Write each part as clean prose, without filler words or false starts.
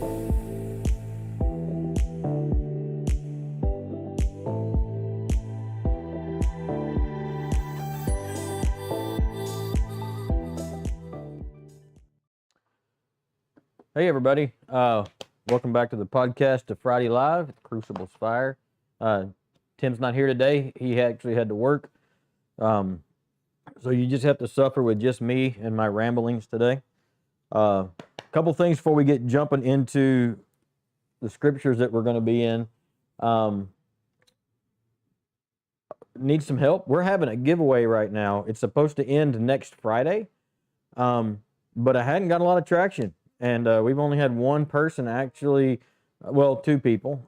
Hey everybody, welcome back to the podcast of Friday Live at Crucibles Fire. Tim's not here today. He actually had to work. So you just have to suffer with just me and my ramblings today. A couple things before we get jumping into the scriptures that we're going to be in. Need some help? We're having a giveaway right now. It's supposed to end next Friday, but I hadn't got a lot of traction. And we've only had one person actually, well, two people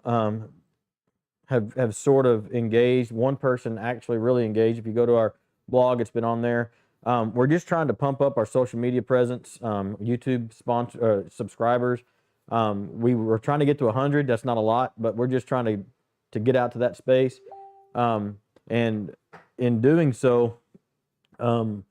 have sort of engaged. One person actually really engaged. If you go to our blog, it's been on there. We're just trying to pump up our social media presence, YouTube subscribers. We were trying to get to 100. That's not a lot, but we're just trying to get out to that space. And in doing so, kind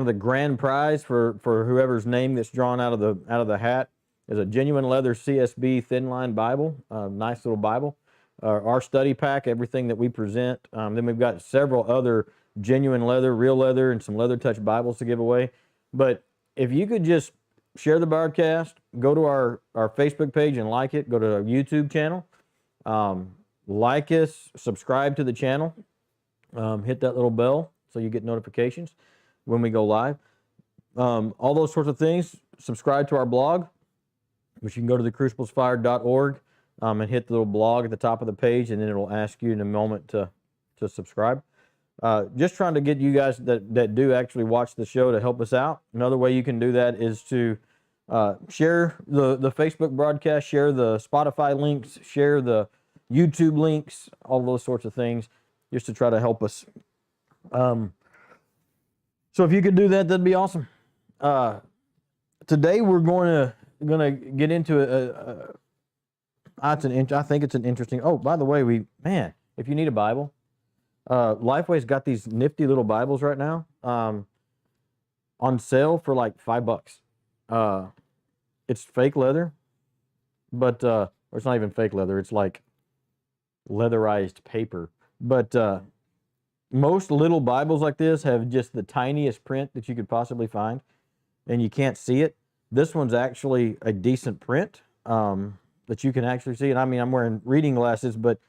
of the grand prize for whoever's name that's drawn out of the hat is a genuine leather CSB thin line Bible, nice little Bible, our study pack, everything that we present. Then we've got several other genuine leather, real leather, and some Leather Touch Bibles to give away. But if you could just share the broadcast, go to our Facebook page and like it, go to our YouTube channel, like us, subscribe to the channel, hit that little bell so you get notifications when we go live. All those sorts of things. Subscribe to our blog, which you can go to thecruciblesfire.org and hit the little blog at the top of the page, and then it'll ask you in a moment to subscribe. Just trying to get you guys that do actually watch the show to help us out. Another way you can do that is to share the Facebook broadcast, share the Spotify links, share the YouTube links, all those sorts of things, just to try to help us. So if you could do that, that'd be awesome. Today we're going to get into I think it's an interesting. Oh, by the way, if you need a Bible, Lifeway's got these nifty little Bibles right now on sale for like $5. It's fake leather, but or it's not even fake leather. It's like leatherized paper, but most little Bibles like this have just the tiniest print that you could possibly find, and you can't see it. This one's actually a decent print that you can actually see. And I mean, I'm wearing reading glasses, but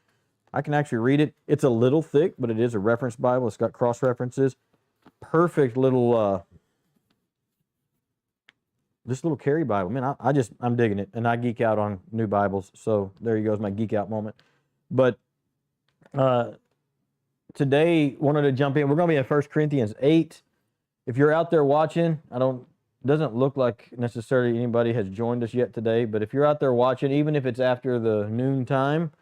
I can actually read it. It's a little thick, but it is a reference Bible. It's got cross references. Perfect little, this little carry Bible. Man, I'm digging it, and I geek out on new Bibles. So there you go, is my geek out moment. But today, wanted to jump in. We're going to be at 1 Corinthians 8. If you're out there watching, doesn't look like necessarily anybody has joined us yet today, but if you're out there watching, even if it's after the noon time,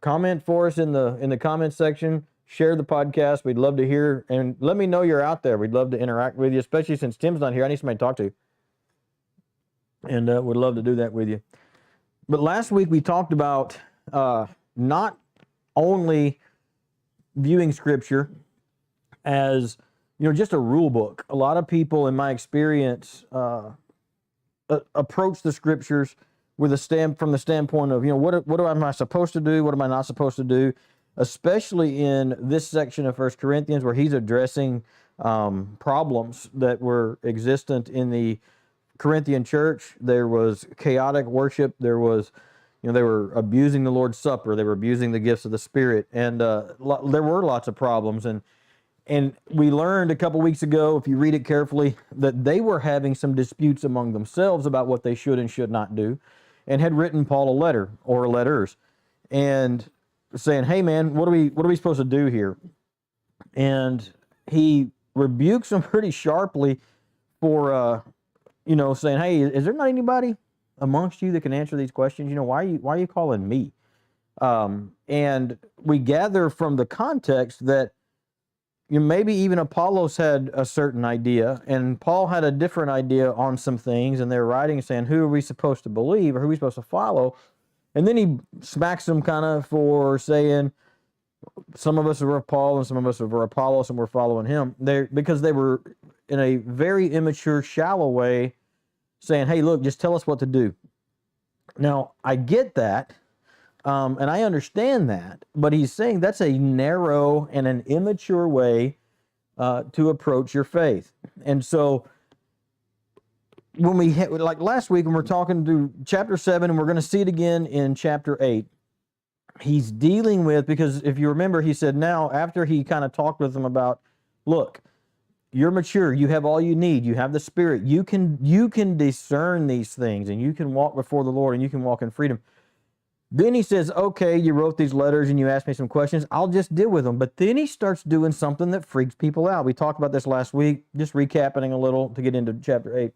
comment for us in the comment section. Share the podcast. We'd love to hear, and let me know you're out there. We'd love to interact with you, especially since Tim's not here. I need somebody to talk to, and we'd love to do that with you. But last week we talked about not only viewing Scripture as, just a rule book. A lot of people, in my experience, approach the Scriptures with from the standpoint of, what am I supposed to do? What am I not supposed to do? Especially in this section of 1 Corinthians, where he's addressing problems that were existent in the Corinthian church. There was chaotic worship. There was, they were abusing the Lord's Supper. They were abusing the gifts of the Spirit. And there were lots of problems. And we learned a couple weeks ago, if you read it carefully, that they were having some disputes among themselves about what they should and should not do, and had written Paul a letter or letters and saying, hey man, what are we supposed to do here? And he rebukes them pretty sharply for, saying, hey, is there not anybody amongst you that can answer these questions? Why are you calling me? And we gather from the context that maybe even Apollos had a certain idea, and Paul had a different idea on some things, and they're writing saying, who are we supposed to believe, or who are we supposed to follow? And then he smacks them kind of for saying, some of us are of Paul, and some of us are of Apollos, and we're following him. Because they were, in a very immature, shallow way, saying, hey, look, just tell us what to do. Now, I get that, and I understand that, but he's saying that's a narrow and an immature way to approach your faith. And so when like last week, when we're talking through chapter 7, and we're going to see it again in chapter 8, he's dealing with, because if you remember, he said now, after he kind of talked with them about, look, you're mature, you have all you need, you have the Spirit, you can discern these things, and you can walk before the Lord, and you can walk in freedom. Then he says, okay, you wrote these letters and you asked me some questions, I'll just deal with them. But then he starts doing something that freaks people out. We talked about this last week, just recapping a little to get into chapter 8.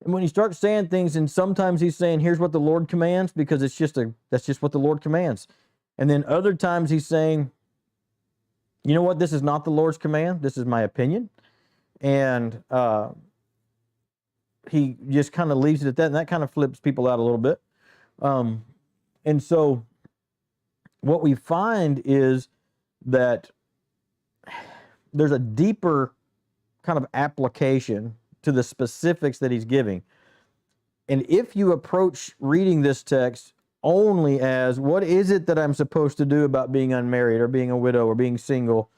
And when he starts saying things, and sometimes he's saying, here's what the Lord commands, because that's just what the Lord commands. And then other times he's saying, you know what, this is not the Lord's command, this is my opinion. And he just kind of leaves it at that, and that kind of flips people out a little bit. And so what we find is that there's a deeper kind of application to the specifics that he's giving. And if you approach reading this text only as, what is it that I'm supposed to do about being unmarried or being a widow or being single,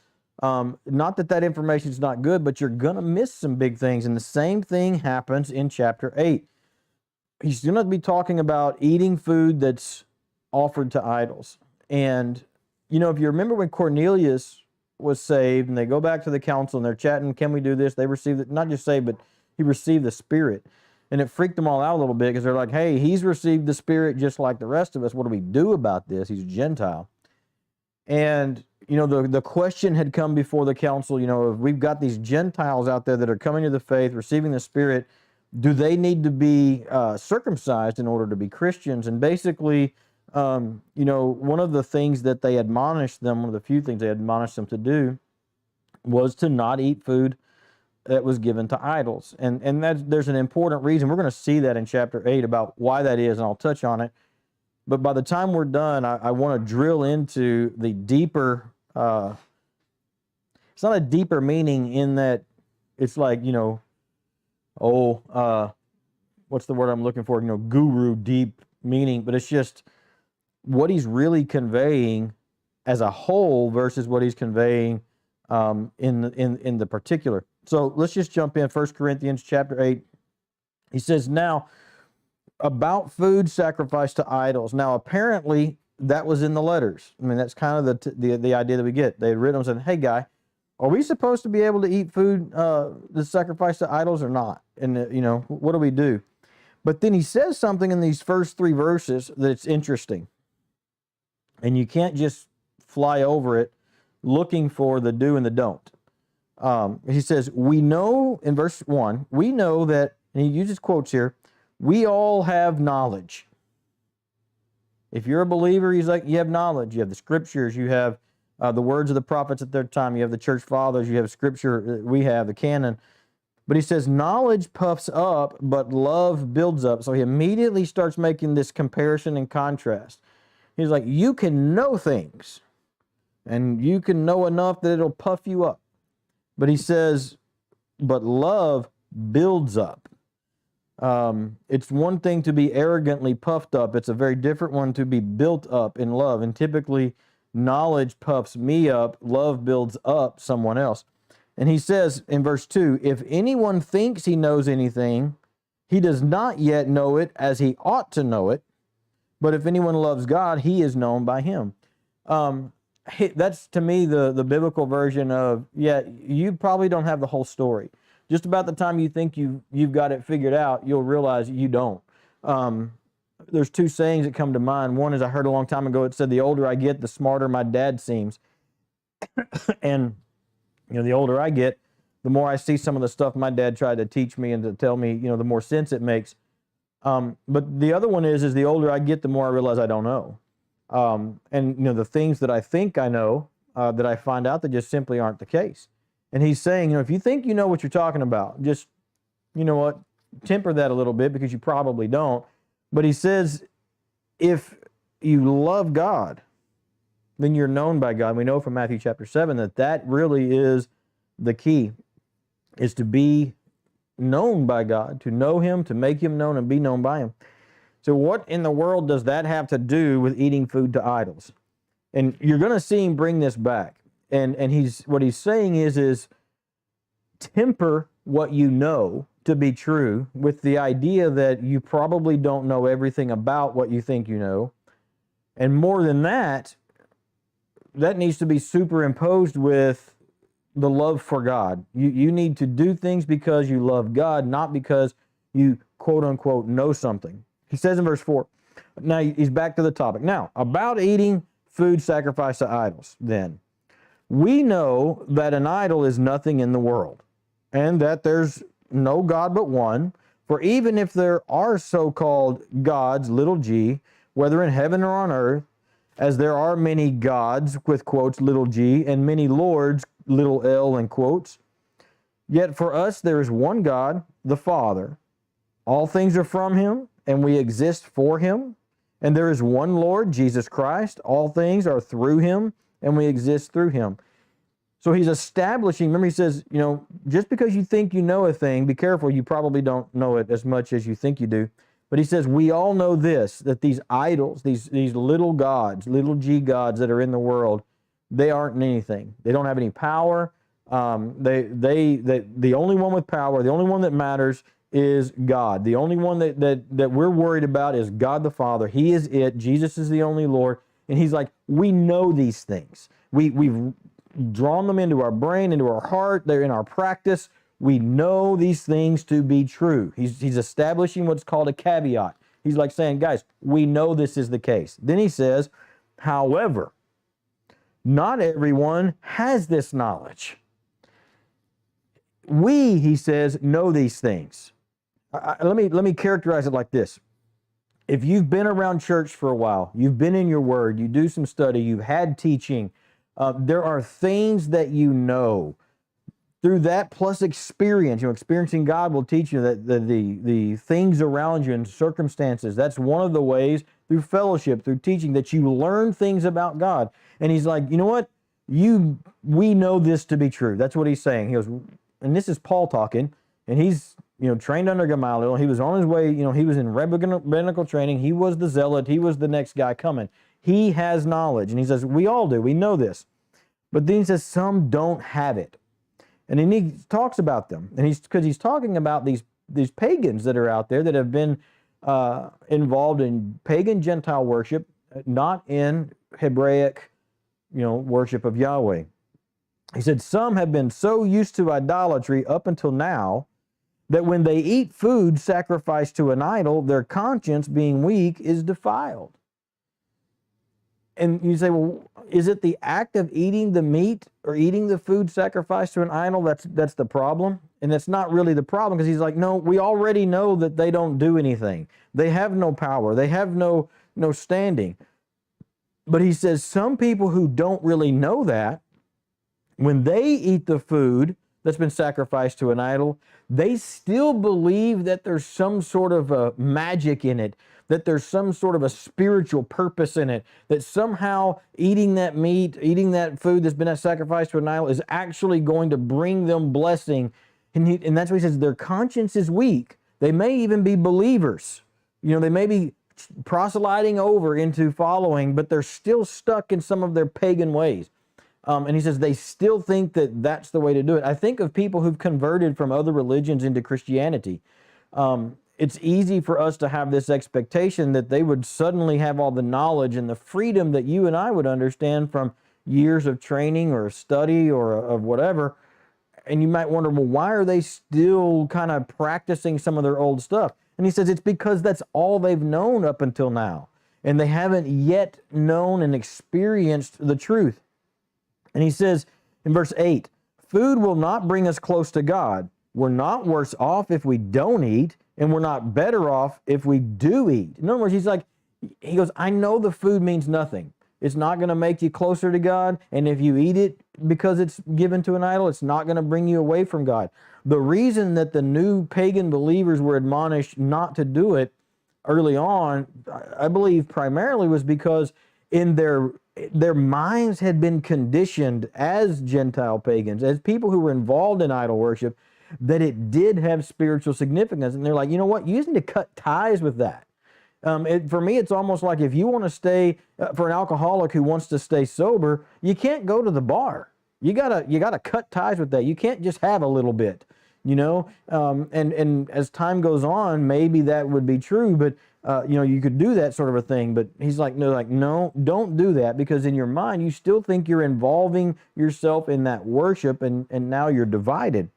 not that information is not good, but you're going to miss some big things. And the same thing happens in chapter 8. He's going to be talking about eating food that's offered to idols. And, you know, if you remember when Cornelius was saved and they go back to the council and they're chatting, can we do this? They received it, not just saved, but he received the Spirit. And it freaked them all out a little bit, because they're like, hey, he's received the Spirit just like the rest of us. What do we do about this? He's a Gentile. And, you know, the question had come before the council, you know, if we've got these Gentiles out there that are coming to the faith, receiving the Spirit, do they need to be circumcised in order to be Christians? And basically, you know, one of the things that they admonished them, one of the few things they admonished them to do, was to not eat food that was given to idols. And there's an important reason. We're going to see that in chapter 8 about why that is, and I'll touch on it. But by the time we're done, I want to drill into the deeper, it's not a deeper meaning in that it's like, you know, what's the word I'm looking for? You know, guru deep meaning, but it's just what he's really conveying as a whole versus what he's conveying in the particular. So let's just jump in. 1 Corinthians chapter 8. He says, now, about food sacrificed to idols. Now, apparently, that was in the letters. I mean, that's kind of the idea that we get. They had written them saying, hey, guy, are we supposed to be able to eat food that's sacrificed to idols or not? And, you know, what do we do? But then he says something in these first 3 verses that's interesting. And you can't just fly over it looking for the do and the don't. He says, we know, in verse 1, we know that, and he uses quotes here, we all have knowledge. If you're a believer, he's like, you have knowledge. You have the scriptures. You have the words of the prophets at their time. You have the church fathers. You have scripture. We have the canon. But he says, knowledge puffs up, but love builds up. So he immediately starts making this comparison and contrast. He's like, you can know things, and you can know enough that it'll puff you up. But he says, but love builds up. It's one thing to be arrogantly puffed up. It's a very different one to be built up in love. And typically, knowledge puffs me up. Love builds up someone else. And he says in verse 2, if anyone thinks he knows anything, he does not yet know it as he ought to know it. But if anyone loves God, he is known by him. That's, to me, the biblical version of, yeah, you probably don't have the whole story. Just about the time you think you've got it figured out, you'll realize you don't. There's 2 sayings that come to mind. One is, I heard a long time ago, it said, the older I get, the smarter my dad seems. And, you know, the older I get, the more I see some of the stuff my dad tried to teach me and to tell me, you know, the more sense it makes. But the other one is the older I get, the more I realize I don't know. And, you know, the things that I think I know, that I find out that just simply aren't the case. And he's saying, you know, if you think you know what you're talking about, just, you know what, temper that a little bit, because you probably don't. But he says, if you love God, then you're known by God. We know from Matthew chapter 7 that really is the key, is to be known by God, to know him, to make him known and be known by him. So what in the world does that have to do with eating food to idols? And you're going to see him bring this back. And what he's saying is temper what you know to be true with the idea that you probably don't know everything about what you think you know. And more than that, that needs to be superimposed with the love for God. You need to do things because you love God, not because you quote unquote know something. He says in verse 4, now he's back to the topic. Now, about eating food sacrificed to idols, then. We know that an idol is nothing in the world, and that there's no God but one. For even if there are so-called gods, little g, whether in heaven or on earth, as there are many gods, with quotes, little g, and many lords, little l, in quotes, yet for us there is one God, the Father. All things are from him, and we exist for him. And there is one Lord, Jesus Christ. All things are through him, and we exist through him. So he's establishing, remember he says, just because you think you know a thing, be careful, you probably don't know it as much as you think you do. But he says, we all know this, that these idols, these little gods, little g gods that are in the world, they aren't anything. They don't have any power. The only one with power, the only one that matters is God. The only one that we're worried about is God the Father. He is it. Jesus is the only Lord. And he's like, we know these things. We've drawn them into our brain, into our heart. They're in our practice. We know these things to be true. He's establishing what's called a caveat. He's like saying, guys, we know this is the case. Then he says, however, not everyone has this knowledge. We, he says, know these things. Let me characterize it like this. If you've been around church for a while, you've been in your word, you do some study, you've had teaching, there are things that you know. Through that plus experience, experiencing God will teach you that the things around you and circumstances, that's one of the ways through fellowship, through teaching, that you learn things about God. And he's like, you know what? We know this to be true. That's what he's saying. He goes, and this is Paul talking, and he's trained under Gamaliel. He was on his way, he was in rabbinical training. He was the zealot. He was the next guy coming. He has knowledge. And he says, we all do. We know this. But then he says, some don't have it. And then he talks about them. And he's talking about these pagans that are out there that have been involved in pagan Gentile worship, not in Hebraic, worship of Yahweh. He said, some have been so used to idolatry up until now that when they eat food sacrificed to an idol, their conscience, being weak, is defiled. And you say, well, is it the act of eating the meat or eating the food sacrificed to an idol that's the problem? And that's not really the problem, because he's like, no, we already know that they don't do anything. They have no power. They have no standing. But he says some people who don't really know that, when they eat the food that's been sacrificed to an idol, they still believe that there's some sort of a magic in it, that there's some sort of a spiritual purpose in it, that somehow eating that meat, eating that food that's been sacrificed to an idol is actually going to bring them blessing. And that's what he says, their conscience is weak. They may even be believers. They may be proselyting over into following, but they're still stuck in some of their pagan ways. And he says they still think that that's the way to do it. I think of people who've converted from other religions into Christianity. It's easy for us to have this expectation that they would suddenly have all the knowledge and the freedom that you and I would understand from years of training or study or of whatever. And you might wonder, well, why are they still kind of practicing some of their old stuff? And he says it's because that's all they've known up until now. And they haven't yet known and experienced the truth. And he says in verse 8, food will not bring us close to God. We're not worse off if we don't eat, and we're not better off if we do eat. In other words, he goes, I know the food means nothing. It's not going to make you closer to God, and if you eat it because it's given to an idol, it's not going to bring you away from God. The reason that the new pagan believers were admonished not to do it early on, I believe primarily was because in their minds had been conditioned as Gentile pagans, as people who were involved in idol worship. that it did have spiritual significance. And they're like, you know what? You just need to cut ties with that. For me, it's almost like if you want to stay, for an alcoholic who wants to stay sober, you can't go to the bar. You gotta cut ties with that. You can't just have a little bit, you know. And as time goes on, maybe that would be true, but you know, you could do that sort of a thing. But he's like, no, don't do that, because in your mind you still think you're involving yourself in that worship, and now you're divided.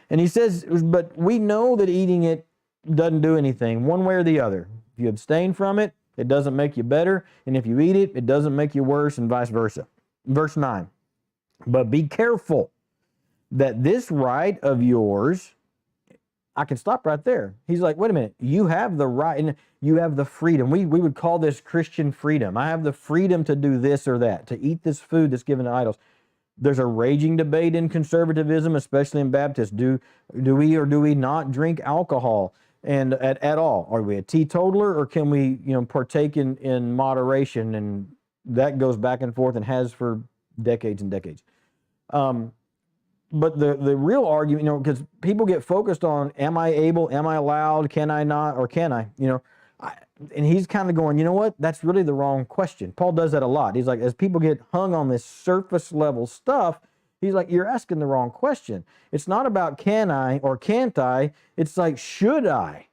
And he says, but we know that eating it doesn't do anything one way or the other. If you abstain from it, it doesn't make you better. And if you eat it, it doesn't make you worse, and vice versa. Verse 9, but be careful that this right of yours, I can stop right there. He's like, wait a minute, you have the right, and you have the freedom. We would call this Christian freedom. I have the freedom to do this or that, to eat this food that's given to idols. There's a raging debate in conservatism, especially in Baptists. Do we or do we not drink alcohol? And at all? Are we a teetotaler, or can we, you know, partake in moderation? And that goes back and forth and has for decades and decades. But the real argument, you know, because people get focused on, am I able, am I allowed, can I not, or can I, you know, and he's kind of going, you know what, that's really the wrong question. Paul does that a lot. He's like, as people get hung on this surface level stuff, he's like, you're asking the wrong question. It's not about can I or can't I. It's like, should I?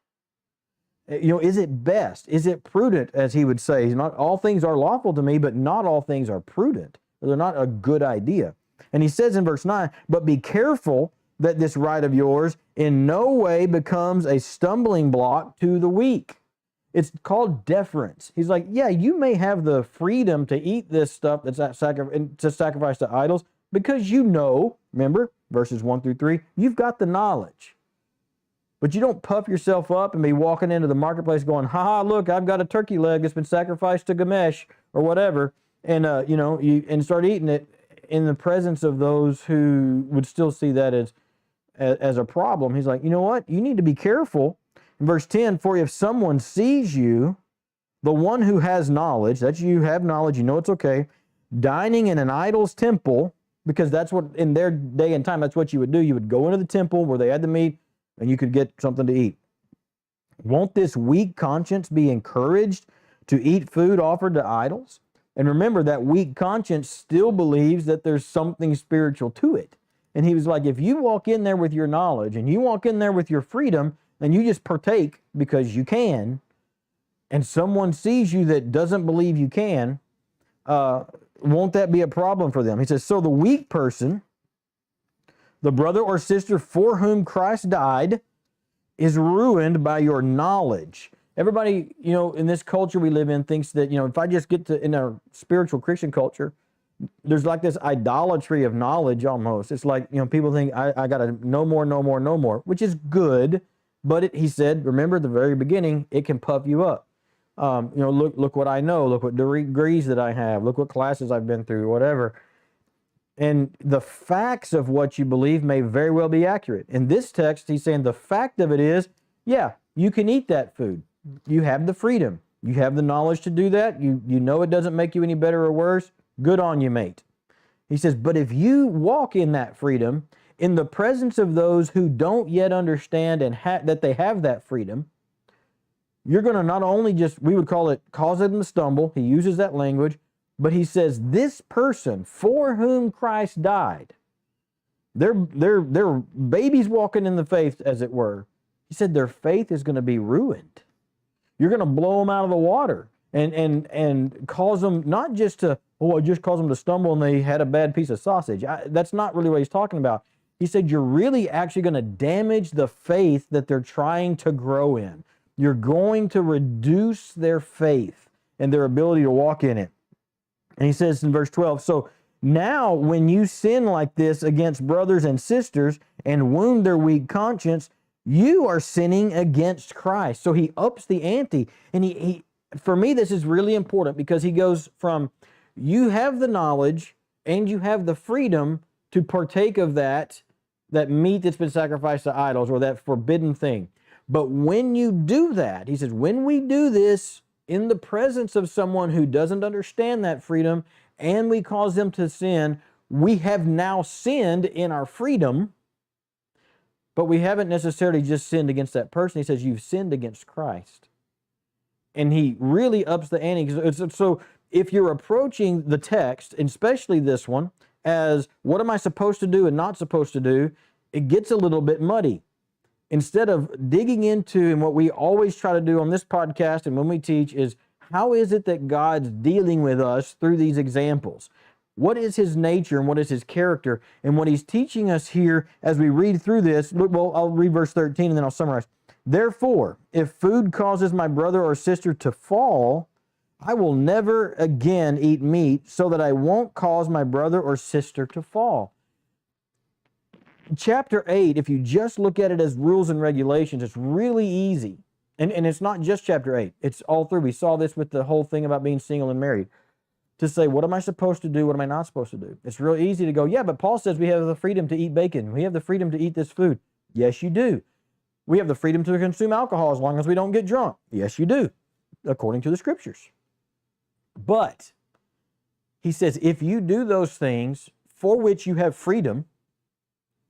You know, is it best? Is it prudent, as he would say? Not all things are lawful to me, but not all things are prudent. They're not a good idea. And he says in verse 9, but be careful that this right of yours in no way becomes a stumbling block to the weak. It's called deference. He's like, yeah, you may have the freedom to eat this stuff that's to sacrifice to idols, because you know, remember, verses 1 through 3, you've got the knowledge. But you don't puff yourself up and be walking into the marketplace going, ha, look, I've got a turkey leg that's been sacrificed to Ganesh or whatever, and you know, and start eating it in the presence of those who would still see that as a problem. He's like, you know what? You need to be careful. In verse 10, for if someone sees you, the one who has knowledge, that's you have knowledge, you know it's okay, dining in an idol's temple, because that's what, in their day and time, that's what you would do. You would go into the temple where they had the meat, and you could get something to eat. Won't this weak conscience be encouraged to eat food offered to idols? And remember, that weak conscience still believes that there's something spiritual to it. And he was like, if you walk in there with your knowledge, and you walk in there with your freedom, and you just partake because you can, and someone sees you that doesn't believe you can, won't that be a problem for them? He says, so the weak person, the brother or sister for whom Christ died, is ruined by your knowledge. Everybody, you know, in this culture we live in thinks that, you know, if I just get to, in our spiritual Christian culture, there's like this idolatry of knowledge almost. It's like, you know, people think I got to know more, which is good. But he said, remember at the very beginning, it can puff you up. You know, look what I know. Look what degrees that I have. Look what classes I've been through, whatever. And the facts of what you believe may very well be accurate. In this text, he's saying the fact of it is, yeah, you can eat that food. You have the freedom. You have the knowledge to do that. You know it doesn't make you any better or worse. Good on you, mate. He says, but if you walk in that freedom, in the presence of those who don't yet understand and that they have that freedom, you're going to not only just, we would call it, cause them to stumble. He uses that language. But he says, this person for whom Christ died, they're babies walking in the faith, as it were. He said their faith is going to be ruined. You're going to blow them out of the water and cause them not just to, I just cause them to stumble and they had a bad piece of sausage. That's not really what he's talking about. He said you're really actually going to damage the faith that they're trying to grow in. You're going to reduce their faith and their ability to walk in it. And he says in verse 12, so now when you sin like this against brothers and sisters and wound their weak conscience, you are sinning against Christ. So he ups the ante. And he for me, this is really important, because he goes from, you have the knowledge and you have the freedom to partake of that meat that's been sacrificed to idols, or that forbidden thing. But when you do that, he says, when we do this in the presence of someone who doesn't understand that freedom, and we cause them to sin, we have now sinned in our freedom. but we haven't necessarily just sinned against that person. He says, you've sinned against Christ. And he really ups the ante. So if you're approaching the text, especially this one, as what am I supposed to do and not supposed to do, it gets a little bit muddy. Instead of digging into, and what we always try to do on this podcast and when we teach is, how is it that God's dealing with us through these examples? What is his nature and what is his character? And what he's teaching us here as we read through this, well, I'll read verse 13 and then I'll summarize. Therefore, if food causes my brother or sister to fall, I will never again eat meat so that I won't cause my brother or sister to fall. Chapter 8, if you just look at it as rules and regulations, it's really easy. And it's not just chapter 8. It's all through. We saw this with the whole thing about being single and married. To say, what am I supposed to do? What am I not supposed to do? It's real easy to go, yeah, but Paul says we have the freedom to eat bacon. We have the freedom to eat this food. Yes, you do. We have the freedom to consume alcohol as long as we don't get drunk. Yes, you do, according to the scriptures. But he says, if you do those things for which you have freedom,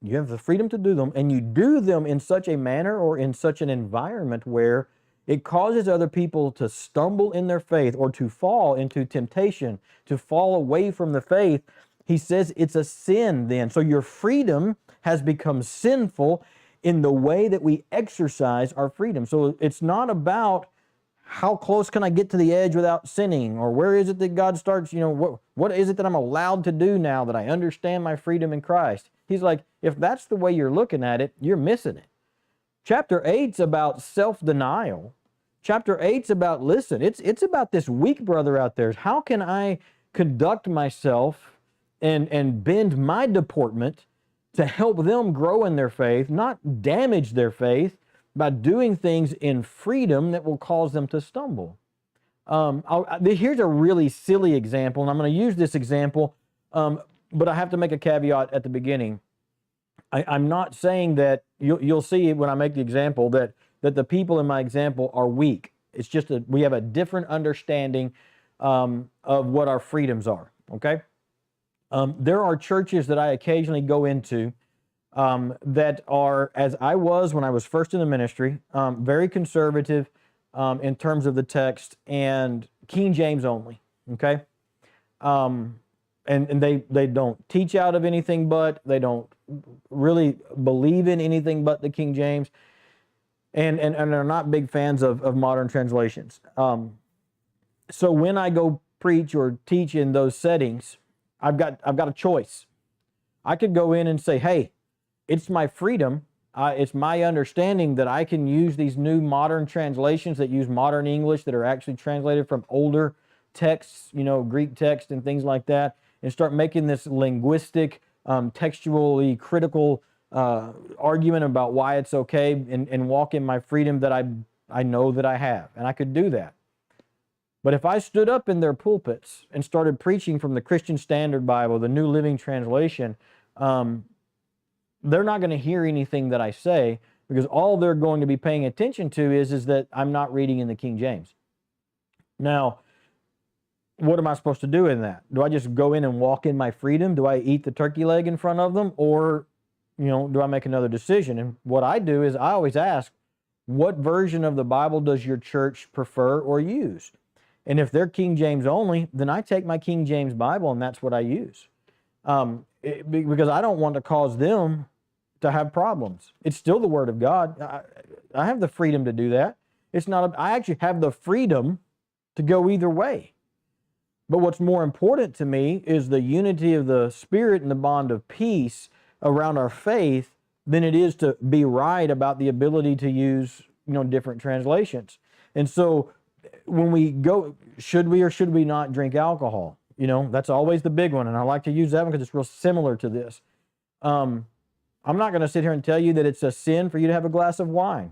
you have the freedom to do them, and you do them in such a manner or in such an environment where it causes other people to stumble in their faith or to fall into temptation, to fall away from the faith, he says it's a sin then. So your freedom has become sinful in the way that we exercise our freedom. So it's not about how close can I get to the edge without sinning, or where is it that God starts, what is it that I'm allowed to do now that I understand my freedom in Christ? He's like, if that's the way you're looking at it, you're missing it. Chapter 8's about self-denial. Chapter 8's about, listen, it's about this weak brother out there. How can I conduct myself and bend my deportment to help them grow in their faith, not damage their faith by doing things in freedom that will cause them to stumble. Here's a really silly example, and I'm going to use this example, but I have to make a caveat at the beginning. I'm not saying that, you'll see when I make the example, that the people in my example are weak. It's just that we have a different understanding of what our freedoms are, okay? There are churches that I occasionally go into that are, as I was when I was first in the ministry, very conservative in terms of the text and King James only, okay? And they don't teach out of anything but, they don't really believe in anything but the King James, and they're not big fans of modern translations. So when I go preach or teach in those settings, I've got a choice. I could go in and say, hey, it's my freedom. It's my understanding that I can use these new modern translations that use modern English that are actually translated from older texts, Greek text and things like that, and start making this linguistic, textually critical argument about why it's okay and walk in my freedom that I know that I have. And I could do that. But if I stood up in their pulpits and started preaching from the Christian Standard Bible, the New Living Translation, they're not going to hear anything that I say, because all they're going to be paying attention to is that I'm not reading in the King James. Now, what am I supposed to do in that? Do I just go in and walk in my freedom? Do I eat the turkey leg in front of them? Or, do I make another decision? And what I do is I always ask, what version of the Bible does your church prefer or use? And if they're King James only, then I take my King James Bible and that's what I use. Because I don't want to cause them to have problems. It's still the Word of God. I have the freedom to do that. I actually have the freedom to go either way. But what's more important to me is the unity of the Spirit and the bond of peace around our faith than it is to be right about the ability to use, different translations. And so when we go, should we or should we not drink alcohol? That's always the big one. And I like to use that one because it's real similar to this. I'm not going to sit here and tell you that it's a sin for you to have a glass of wine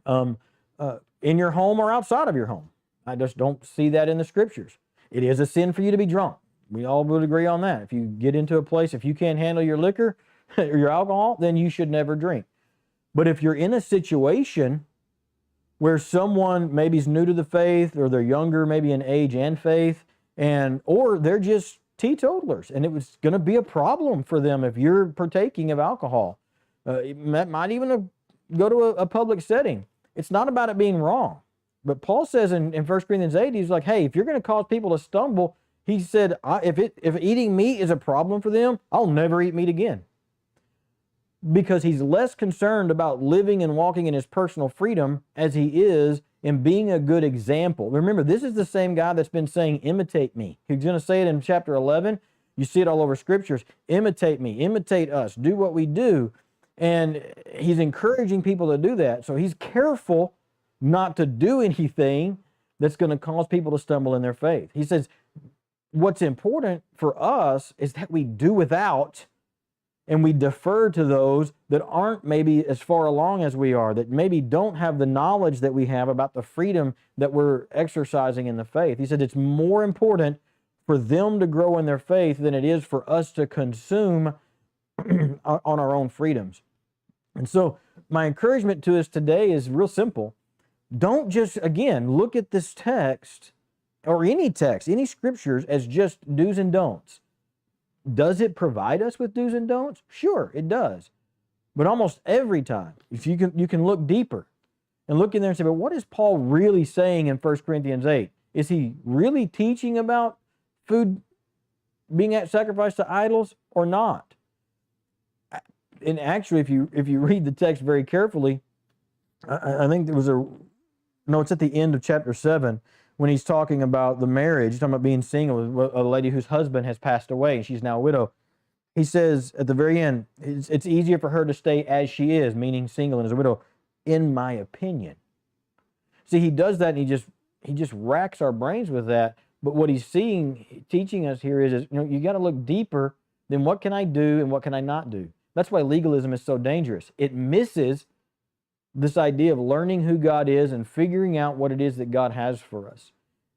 in your home or outside of your home. I just don't see that in the scriptures. It is a sin for you to be drunk. We all would agree on that. If you get into a place, if you can't handle your liquor or your alcohol, then you should never drink. But if you're in a situation where someone maybe is new to the faith, or they're younger, maybe in age and faith, or they're just teetotalers, and it was going to be a problem for them if you're partaking of alcohol, It might even go to a public setting. It's not about it being wrong. But Paul says in 1 Corinthians 8, he's like, hey, if you're going to cause people to stumble, he said, if eating meat is a problem for them, I'll never eat meat again. Because he's less concerned about living and walking in his personal freedom as he is in being a good example. Remember, this is the same guy that's been saying, imitate me. He's going to say it in chapter 11. You see it all over scriptures. Imitate me, imitate us, do what we do. And he's encouraging people to do that. So he's careful not to do anything that's going to cause people to stumble in their faith. He says, what's important for us is that we do without and we defer to those that aren't maybe as far along as we are, that maybe don't have the knowledge that we have about the freedom that we're exercising in the faith. He said it's more important for them to grow in their faith than it is for us to consume on our own freedoms. And so my encouragement to us today is real simple. Don't just, again, look at this text or any text, any scriptures as just do's and don'ts. Does it provide us with do's and don'ts? Sure, it does. But almost every time, if you can look deeper and look in there and say, but what is Paul really saying in 1 Corinthians 8? Is he really teaching about food being sacrificed to idols or not? And actually, if you read the text very carefully, I think it's at the end of chapter 7 when he's talking about the marriage, he's talking about being single, a lady whose husband has passed away and she's now a widow. He says at the very end, it's easier for her to stay as she is, meaning single and as a widow, in my opinion. See, he does that and he just racks our brains with that. But what he's teaching us here is you got to look deeper than what can I do and what can I not do. That's why legalism is so dangerous. It misses this idea of learning who God is and figuring out what it is that God has for us.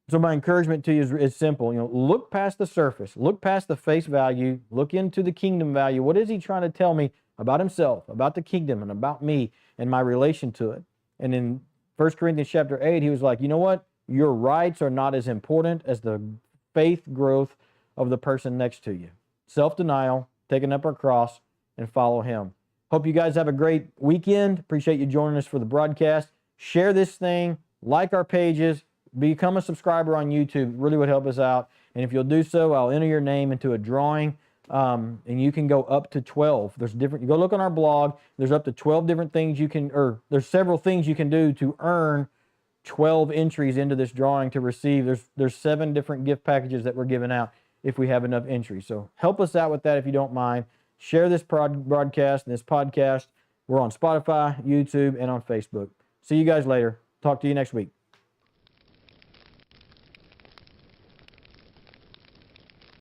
So my encouragement to you is simple. Look past the surface, look past the face value, look into the kingdom value. What is he trying to tell me about himself, about the kingdom, and about me and my relation to it? And in 1 Corinthians chapter 8, he was like, you know what? Your rights are not as important as the faith growth of the person next to you. Self-denial, taking up our cross, and follow him. Hope you guys have a great weekend. Appreciate you joining us for the broadcast. Share this thing, like our pages, become a subscriber on YouTube. It really would help us out. And if you'll do so, I'll enter your name into a drawing, and you can go up to 12. You go look on our blog. There's up to 12 different things there's several things you can do to earn 12 entries into this drawing to receive. There's 7 different gift packages that we're giving out if we have enough entries. So help us out with that if you don't mind. Share this broadcast and this podcast. We're on Spotify, YouTube, and on Facebook. See you guys later. Talk to you next week.